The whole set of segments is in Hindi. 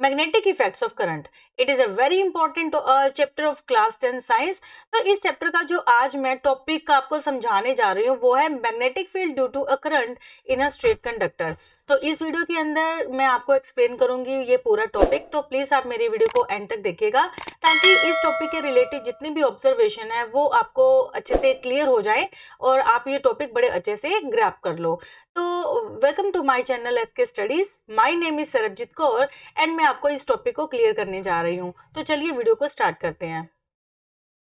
Magnetic effects of current. It is a very important chapter of class 10 science. तो इस चैप्टर का जो आज मैं टॉपिक आपको समझाने जा रही हूँ वो है magnetic field due to a current in a straight conductor. तो इस वीडियो के अंदर मैं आपको एक्सप्लेन करूंगी ये पूरा टॉपिक, तो प्लीज आप मेरी वीडियो को एंड तक देखिएगा ताकि इस टॉपिक के रिलेटेड जितनी भी ऑब्जर्वेशन है वो आपको अच्छे से क्लियर हो जाए और आप ये टॉपिक बड़े अच्छे से ग्रैप कर लो। तो welcome to my channel SK studies. My name is Sarabjit Kaur and मैं आपको इस टॉपिक को क्लियर करने जा रही हूँ। तो चलिए वीडियो को स्टार्ट करते हैं।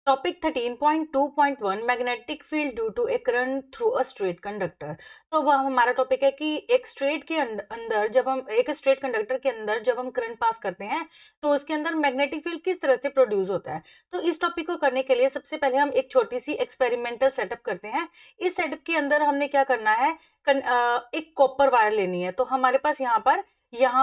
Topic 13.2.1 magnetic field due to a current through a straight conductor. तो अब हमारा टॉपिक है कि एक स्ट्रेट के अंदर जब हम एक स्ट्रेट कंडक्टर के अंदर जब हम करंट पास करते हैं तो उसके अंदर मैग्नेटिक फील्ड किस तरह से प्रोड्यूस होता है। तो इस टॉपिक को करने के लिए सबसे पहले हम एक छोटी सी एक्सपेरिमेंटल सेटअप करते हैं। इस सेटअप के अंदर हमने क्या करना है, एक कॉपर वायर लेनी है। तो हमारे पास यहाँ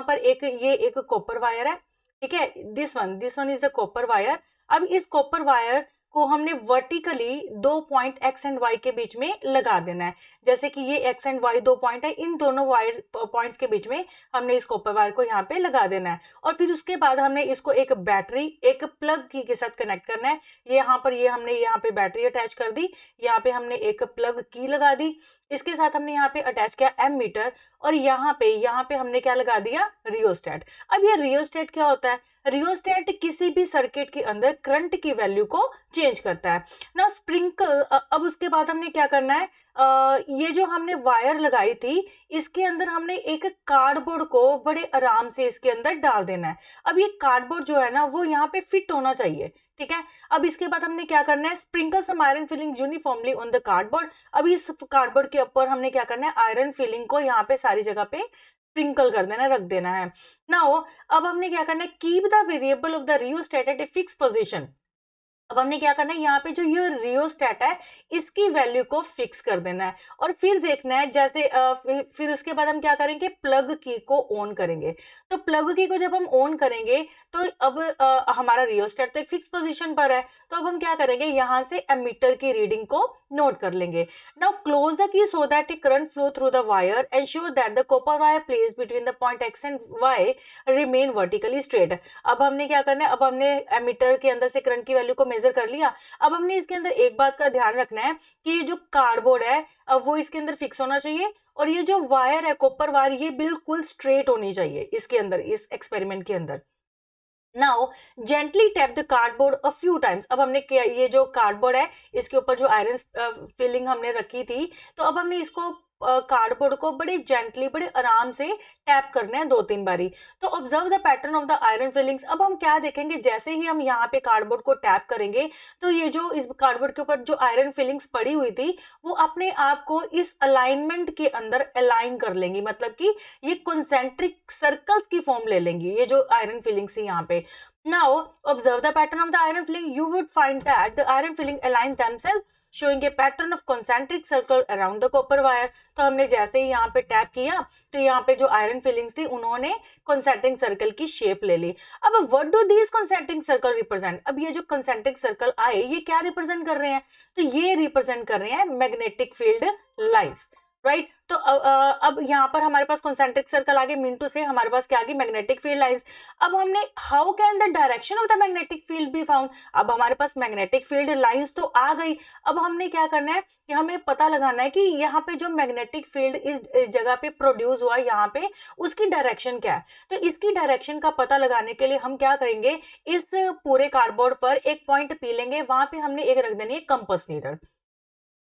पर एक कॉपर वायर है, ठीक है। This one is the copper wire. अब इस कॉपर वायर को हमने वर्टिकली दो पॉइंट एक्स एंड वाई के बीच में लगा देना है। जैसे कि ये एक्स एंड वाई दो पॉइंट है, इन दोनों वायर पॉइंट्स के बीच में हमने इस कॉपर वायर को यहाँ पे लगा देना है। और फिर उसके बाद हमने इसको एक बैटरी एक प्लग की के साथ कनेक्ट करना है। ये हमने यहाँ पे बैटरी अटैच कर दी, यहाँ पे हमने एक प्लग की लगा दी, इसके साथ हमने यहाँ पे अटैच किया एमीटर, और यहाँ पे हमने क्या लगा दिया, रियोस्टेट। अब ये रियोस्टेट क्या होता है? रियोस्टेट किसी भी सर्किट के अंदर करंट की वैल्यू को चेंज करता है ना। स्प्रिंकल, अब उसके बाद हमने क्या करना है, ये जो हमने वायर लगाई थी इसके अंदर हमने एक कार्डबोर्ड को बड़े आराम से इसके अंदर डाल देना है। अब ये कार्डबोर्ड जो है ना वो यहाँ पे फिट होना चाहिए, ठीक है। अब इसके बाद हमने क्या करना है, sprinkle some iron filing uniformly on the cardboard. अब इस कार्डबोर्ड के ऊपर हमने क्या करना है, आयरन फिलिंग को यहाँ पे सारी जगह पे स्प्रिंकल कर देना, रख देना है। नाउ अब हमने क्या करना है, keep the variable of the rheostat at a fix position. अब हमने क्या करना है, यहाँ पे जो ये रियोस्टेट है इसकी वैल्यू को फिक्स कर देना है और फिर देखना है जैसे फिर उसके बाद हम क्या करेंगे, प्लग की को ऑन करेंगे। तो प्लग की को जब हम ऑन करेंगे तो अब हमारा रियोस्टेट तो एक फिक्स पोजीशन पर है। तो अब हम क्या करेंगे, यहाँ से एमीटर की रीडिंग को नोट कर लेंगे। Now close the key so that a current flow through the wire, ensure that the copper wire placed between the point x and y remain vertically straight. अब हमने क्या करना है, अब हमने एमीटर के अंदर से करंट की वैल्यू को मेजर कर लिया। अब हमने इसके अंदर एक बात का ध्यान रखना है कि ये जो कार्डबोर्ड है अब वो इसके अंदर फिक्स होना चाहिए और ये जो वायर है कॉपर वायर ये बिल्कुल स्ट्रेट होनी चाहिए इसके अंदर, इस एक्सपेरिमेंट के अंदर। Now gently tap the cardboard a few times. अब हमने ये जो कार्डबोर्ड है इसके ऊपर जो आयरन फिलिंग हमने रखी थी, तो अब हमने इसको कार्डबोर्ड को बड़े जेंटली बड़े आराम से टैप करना है 2-3 बारी। तो observe the pattern of the iron filings. अब हम क्या देखेंगे, जैसे ही हम यहाँ पे कार्डबोर्ड को टैप करेंगे तो ये जो इस कार्डबोर्ड के ऊपर जो आयरन फिलिंग्स पड़ी हुई थी वो अपने आप को इस अलाइनमेंट के अंदर अलाइन कर लेंगी, मतलब कि ये कंसेंट्रिक सर्कल्स की फॉर्म ले लेंगी ये जो आयरन फिलिंग्स थी यहाँ पे। Now observe the pattern of the iron filling. You would find that the iron filling align themselves, showing a pattern of concentric circle around the copper wire. तो हमने जैसे ही यहाँ पे टैप किया तो यहाँ पे जो आयरन फिलिंग्स थी उन्होंने concentric सर्कल की शेप ले ली। अब what do these concentric circle represent? अब ये जो concentric सर्कल आए ये क्या रिप्रेजेंट कर रहे हैं, तो ये रिप्रेजेंट कर रहे हैं मैग्नेटिक फील्ड लाइंस, राइट। तो अब यहाँ पर हमारे पास कॉन्सेंट्रिक सर्कल आगे मीन टू से हमारे पास क्या आ गई, मैग्नेटिक फील्ड लाइंस। अब हमने how can the direction of the magnetic field be found. अब हमारे पास मैग्नेटिक फील्ड लाइंस तो आ गई। अब हमने क्या करना है कि हमें पता लगाना है कि यहाँ पे जो मैग्नेटिक फील्ड इस जगह पे प्रोड्यूस हुआ यहाँ पे उसकी डायरेक्शन क्या है। तो इसकी डायरेक्शन का पता लगाने के लिए हम क्या करेंगे, इस पूरे कार्डबोर्ड पर एक पॉइंट पी लेंगे, वहां पे हमने एक रख देनी है कंपास नीडल,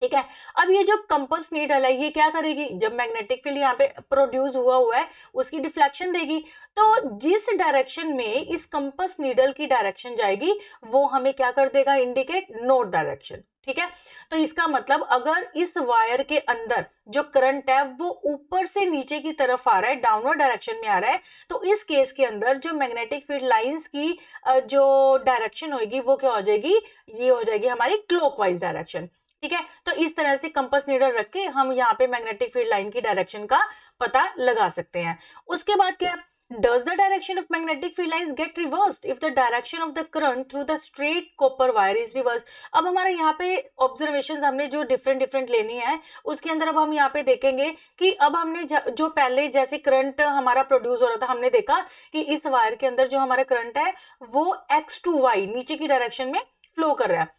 ठीक है। अब ये जो कंपास नीडल है ये क्या करेगी, जब मैग्नेटिक फील्ड यहाँ पे प्रोड्यूस हुआ है उसकी डिफ्लेक्शन देगी। तो जिस डायरेक्शन में इस कंपास नीडल की डायरेक्शन जाएगी वो हमें क्या कर देगा, इंडिकेट नॉर्थ डायरेक्शन, ठीक है। तो इसका मतलब अगर इस वायर के अंदर जो करंट है वो ऊपर से नीचे की तरफ आ रहा है, डाउनवर्ड डायरेक्शन में आ रहा है, तो इस केस के अंदर जो मैग्नेटिक फील्ड लाइंस की जो डायरेक्शन होगी वो क्या हो जाएगी, ये हो जाएगी हमारी क्लॉकवाइज डायरेक्शन, ठीक है। तो इस तरह से कंपास नीडल रख के हम यहाँ पे मैग्नेटिक फील्ड लाइन की डायरेक्शन का पता लगा सकते हैं। उसके बाद क्या, Does the direction of magnetic field lines get reversed if the direction of the current through the straight copper wire is reversed? अब हमारे यहाँ पे ऑब्जर्वेशंस हमने जो डिफरेंट डिफरेंट लेनी है उसके अंदर अब हम यहाँ पे देखेंगे कि अब हमने जो पहले जैसे करंट हमारा प्रोड्यूस हो रहा था, हमने देखा कि इस वायर के अंदर जो हमारा करंट है वो x to y नीचे की डायरेक्शन में फ्लो कर रहा है।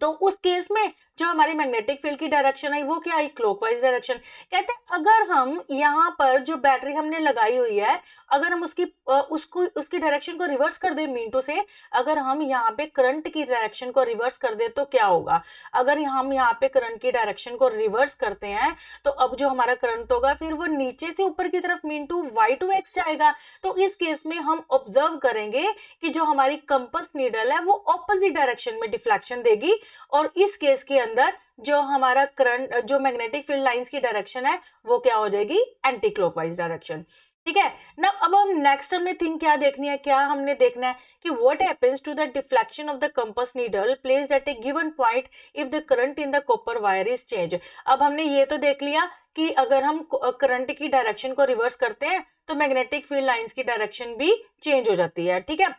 तो उस केस में जो हमारी मैग्नेटिक फील्ड की डायरेक्शन आई वो क्या आई, क्लॉकवाइज डायरेक्शन। कहते हैं अगर हम यहाँ पर जो बैटरी हमने लगाई हुई है अगर हम उसकी डायरेक्शन को रिवर्स कर दें, मीन टू से अगर हम यहाँ पे करंट की डायरेक्शन को रिवर्स कर दें तो क्या होगा। अगर हम यहाँ पे करंट की डायरेक्शन को रिवर्स करते हैं तो अब जो हमारा करंट होगा फिर वो नीचे से ऊपर की तरफ mean to y to x जाएगा। तो इस केस में हम ऑब्जर्व करेंगे कि जो हमारी कंपास नीडल है वो ऑपोजिट डायरेक्शन में डिफ्लेक्शन देगी और इस केस के अंदर जो हमारा करंट जो मैग्नेटिक फील्ड लाइंस की डायरेक्शन है वो क्या हो जाएगी, एंटी क्लॉकवाइज डायरेक्शन। ठीक है ना। अब हम नेक्स्ट हमने थिंग क्या देखनी है, क्या हमने देखना है कि what happens to the deflection of the compass needle placed at a given point if the current in the copper wire is change. अब हमने ये तो देख लिया कि अगर हम करंट की डायरेक्शन को रिवर्स करते हैं तो मैग्नेटिक फील्ड लाइंस की डायरेक्शन भी चेंज हो जाती है। ठीक है,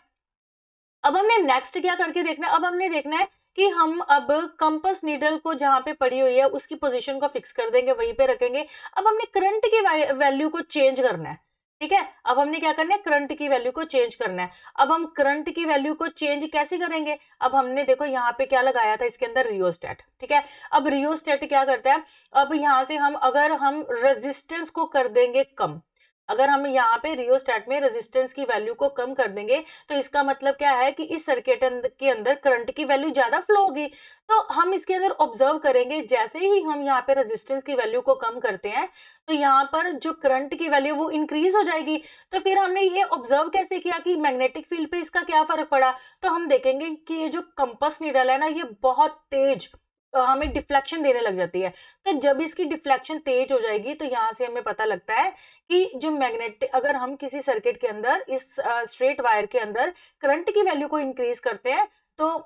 अब हमने नेक्स्ट क्या करके देखना है, अब हमने देखना है कि हम अब कंपास नीडल को जहां पे पड़ी हुई है उसकी पोजीशन को फिक्स कर देंगे, वहीं पे रखेंगे। अब हमने करंट की वैल्यू को चेंज करना है। ठीक है, अब हमने क्या करना है, करंट की वैल्यू को चेंज करना है। अब हम करंट की वैल्यू को चेंज कैसे करेंगे, अब हमने देखो यहाँ पे क्या लगाया था इसके अंदर, रियोस्टेट। ठीक है, अब रियोस्टेट क्या करता है, अब यहाँ से हम अगर हम रेजिस्टेंस को कर देंगे कम, अगर हम यहाँ पे रियोस्टेट में रेजिस्टेंस की वैल्यू को कम कर देंगे तो इसका मतलब क्या है कि इस सर्किट के अंदर करंट की वैल्यू ज्यादा फ्लो होगी। तो हम इसके अंदर ऑब्जर्व करेंगे जैसे ही हम यहाँ पे रेजिस्टेंस की वैल्यू को कम करते हैं तो यहाँ पर जो करंट की वैल्यू वो इंक्रीज हो जाएगी। तो फिर हमने ये ऑब्जर्व कैसे किया कि मैग्नेटिक फील्ड पे इसका क्या फर्क पड़ा, तो हम देखेंगे कि ये जो कंपास नीडल है ना ये बहुत तेज हमें डिफ्लेक्शन देने लग जाती है। तो जब इसकी डिफ्लेक्शन तेज हो जाएगी तो यहाँ से हमें पता लगता है कि जो मैग्नेटिक, अगर हम किसी सर्किट के अंदर इस स्ट्रेट वायर के अंदर करंट की वैल्यू को इंक्रीज करते हैं तो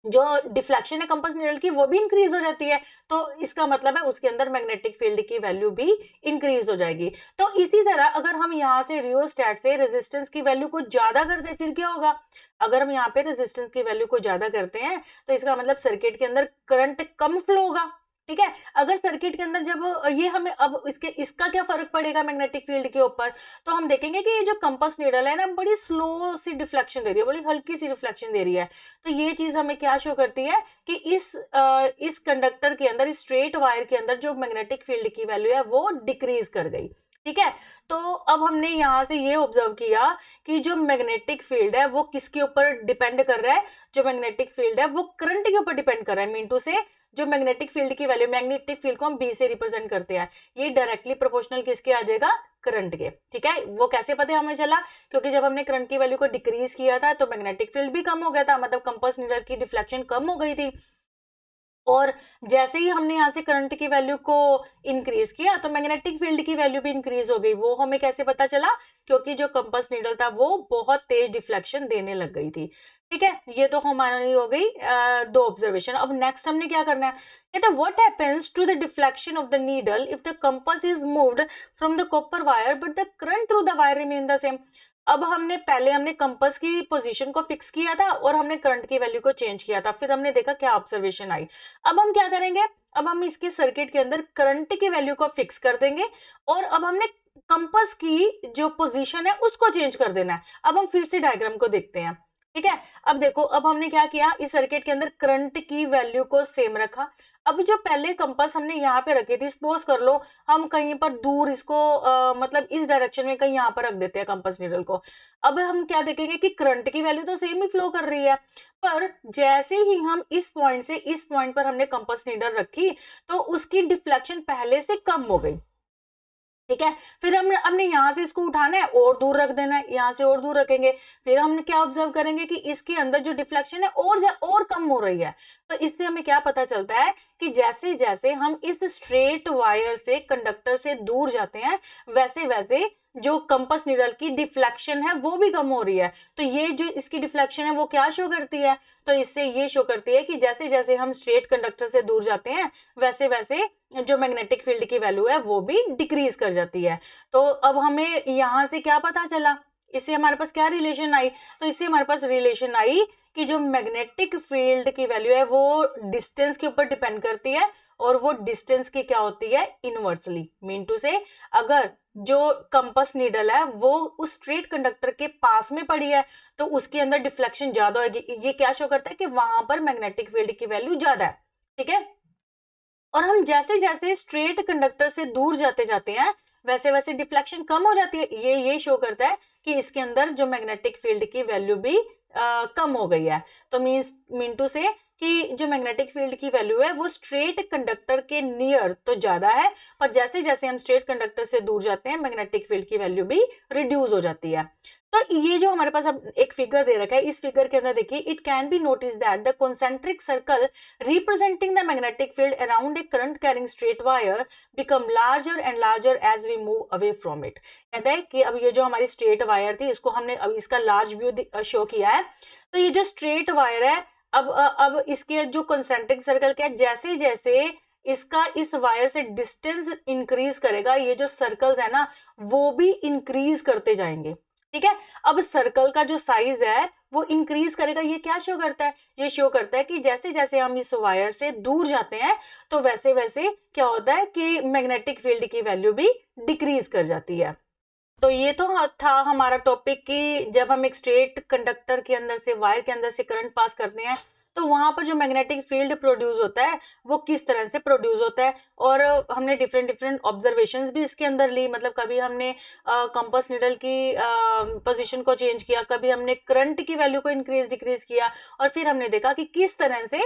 जो डिफ्लेक्शन है कंपास नीडल की वो भी इंक्रीज हो जाती है। तो इसका मतलब है उसके अंदर मैग्नेटिक फील्ड की वैल्यू भी इंक्रीज हो जाएगी। तो इसी तरह अगर हम यहाँ से रियोस्टेट से रेजिस्टेंस की वैल्यू को ज्यादा कर दे फिर क्या होगा, अगर हम यहाँ पे रेजिस्टेंस की वैल्यू को ज्यादा करते हैं तो इसका मतलब सर्किट के अंदर करंट कम फ्लो होगा। ठीक है, अगर सर्किट के अंदर जब ये हमें अब इसका क्या फर्क पड़ेगा मैग्नेटिक फील्ड के ऊपर, तो हम देखेंगे कि ये जो कंपास नीडल है ना बड़ी स्लो सी डिफ्लेक्शन दे रही है, बड़ी हल्की सी डिफ्लेक्शन दे रही है। तो ये चीज हमें क्या शो करती है कि इस कंडक्टर के अंदर, इस स्ट्रेट वायर के अंदर जो मैग्नेटिक फील्ड की वैल्यू है वो डिक्रीज कर गई। ठीक है, तो अब हमने यहाँ से ये ऑब्जर्व किया कि जो मैग्नेटिक फील्ड है वो किसके ऊपर डिपेंड कर रहा है, जो मैग्नेटिक फील्ड है वो करंट के ऊपर डिपेंड कर रहा है। मीन टू से जो मैग्नेटिक फील्ड की वैल्यू, मैग्नेटिक फील्ड को हम बी से रिप्रेजेंट करते हैं, ये डायरेक्टली प्रोपोर्शनल किसके आ जाएगा, करंट के। ठीक है, वो कैसे पता हमें चला, क्योंकि जब हमने करंट की वैल्यू को डिक्रीज किया था तो मैग्नेटिक फील्ड भी कम हो गया था, मतलब कंपास नीडल की डिफ्लेक्शन कम हो गई थी। और जैसे ही हमने यहाँ से करंट की वैल्यू को इंक्रीज किया तो मैग्नेटिक फील्ड की वैल्यू भी इंक्रीज हो गई। वो हमें कैसे पता चला, क्योंकि जो कंपास नीडल था वो बहुत तेज डिफ्लेक्शन देने लग गई थी। ठीक है, ये तो हमारी हो गई दो ऑब्जर्वेशन। अब नेक्स्ट हमने क्या करना है, कहते हैं what happens to the deflection of the needle if the compass is moved from the copper wire but the current through the wire remain the same. अब हमने कंपास की पोजीशन को फिक्स किया था और हमने करंट की वैल्यू को चेंज किया था, फिर हमने देखा क्या ऑब्जर्वेशन आई। अब हम क्या करेंगे, अब हम इसके सर्किट के अंदर करंट की वैल्यू को फिक्स कर देंगे और अब हमने कंपास की जो पोजीशन है उसको चेंज कर देना है। अब हम फिर से डायग्राम को देखते हैं। ठीक है, अब देखो, अब हमने क्या किया, इस सर्किट के अंदर करंट की वैल्यू को सेम रखा। अब जो पहले कंपास हमने यहाँ पे रखी थी, सपोज कर लो हम कहीं पर दूर इसको मतलब इस डायरेक्शन में कहीं यहाँ पर रख देते हैं कंपास नीडल को। अब हम क्या देखेंगे कि करंट की वैल्यू तो सेम ही फ्लो कर रही है, पर जैसे ही हम इस पॉइंट से इस पॉइंट पर हमने कंपास नीडल रखी तो उसकी डिफ्लेक्शन पहले से कम हो गई। ठीक है, फिर हमने यहाँ से इसको उठाना है और दूर रख देना है, यहाँ से और दूर रखेंगे। फिर हम क्या ऑब्जर्व करेंगे कि इसके अंदर जो डिफ्लेक्शन है और कम हो रही है। तो इससे हमें क्या पता चलता है कि जैसे जैसे हम इस स्ट्रेट वायर से, कंडक्टर से दूर जाते हैं, वैसे वैसे जो कंपास नीडल की डिफ्लेक्शन है वो भी कम हो रही है। तो ये जो इसकी डिफ्लेक्शन है वो क्या शो करती है, तो इससे ये शो करती है कि जैसे जैसे हम स्ट्रेट कंडक्टर से दूर जाते हैं वैसे वैसे जो मैग्नेटिक फील्ड की वैल्यू है वो भी डिक्रीज कर जाती है। तो अब हमें यहाँ से क्या पता चला, इससे हमारे पास क्या रिलेशन आई, तो इससे हमारे पास रिलेशन आई कि जो मैग्नेटिक फील्ड की वैल्यू है वो डिस्टेंस के ऊपर डिपेंड करती है, और वो डिस्टेंस की क्या होती है, इनवर्सली। मीन टू से अगर जो कंपास नीडल है वो उस स्ट्रेट कंडक्टर के पास में पड़ी है तो उसके अंदर डिफ्लेक्शन ज्यादा होगी। ये क्या शो करता है कि वहां पर मैग्नेटिक फील्ड की वैल्यू ज्यादा है, ठीक है। और हम जैसे जैसे स्ट्रेट कंडक्टर से दूर जाते जाते हैं वैसे वैसे डिफ्लेक्शन कम हो जाती है। ये शो करता है कि इसके अंदर जो मैग्नेटिक फील्ड की वैल्यू भी कम हो गई है। तो मीन टू से कि जो मैग्नेटिक फील्ड की वैल्यू है वो स्ट्रेट कंडक्टर के नियर तो ज्यादा है, पर जैसे जैसे हम स्ट्रेट कंडक्टर से दूर जाते हैं मैग्नेटिक फील्ड की वैल्यू भी रिड्यूस हो जाती है। तो ये जो हमारे पास अब एक फिगर दे रखा है, इस फिगर के अंदर देखिए, it can be notice that the concentric circle representing the magnetic field around a current carrying straight wire become larger and larger as we move away from it। कहता है कि अब ये जो हमारी स्ट्रेट वायर थी इसको हमने अब इसका लार्ज व्यू शो किया है। तो ये जो स्ट्रेट वायर है अब इसके जो कंसेंट्रिक सर्कल क्या है, जैसे जैसे इसका इस वायर से डिस्टेंस इंक्रीज करेगा ये जो सर्कल्स है ना वो भी इंक्रीज करते जाएंगे, ठीक है। अब सर्कल का जो साइज है वो इंक्रीज करेगा। ये क्या शो करता है, ये शो करता है कि जैसे जैसे हम इस वायर से दूर जाते हैं तो वैसे वैसे क्या होता है कि मैग्नेटिक फील्ड की वैल्यू भी डिक्रीज कर जाती है। तो ये तो था हमारा टॉपिक कि जब हम एक स्ट्रेट कंडक्टर के अंदर से वायर के अंदर से करंट पास करते हैं तो वहां पर जो मैग्नेटिक फील्ड प्रोड्यूस होता है वो किस तरह से प्रोड्यूस होता है। और हमने डिफरेंट डिफरेंट ऑब्जर्वेशंस भी इसके अंदर ली, मतलब कभी हमने कंपास नीडल की पोजीशन को चेंज किया, कभी हमने करंट की वैल्यू को इंक्रीज डिक्रीज किया, और फिर हमने देखा कि किस तरह से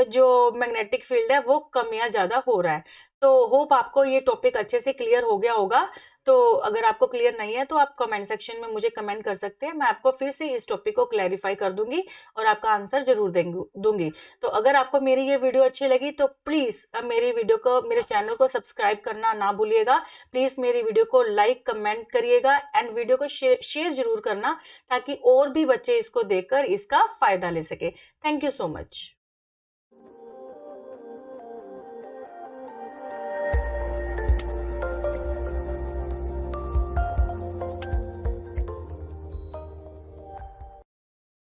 जो मैग्नेटिक फील्ड है वो कम या ज्यादा हो रहा है। तो होप आपको ये टॉपिक अच्छे से क्लियर हो गया होगा। तो अगर आपको क्लियर नहीं है तो आप कमेंट सेक्शन में मुझे कमेंट कर सकते हैं, मैं आपको फिर से इस टॉपिक को क्लैरिफाई कर दूंगी और आपका आंसर जरूर दूंगी। तो अगर आपको मेरी ये वीडियो अच्छी लगी तो प्लीज मेरी वीडियो को, मेरे चैनल को सब्सक्राइब करना ना भूलिएगा। प्लीज मेरी वीडियो को लाइक कमेंट करिएगा एंड वीडियो को शेयर जरूर करना ताकि और भी बच्चे इसको देखकर इसका फायदा ले सके। Thank you so much.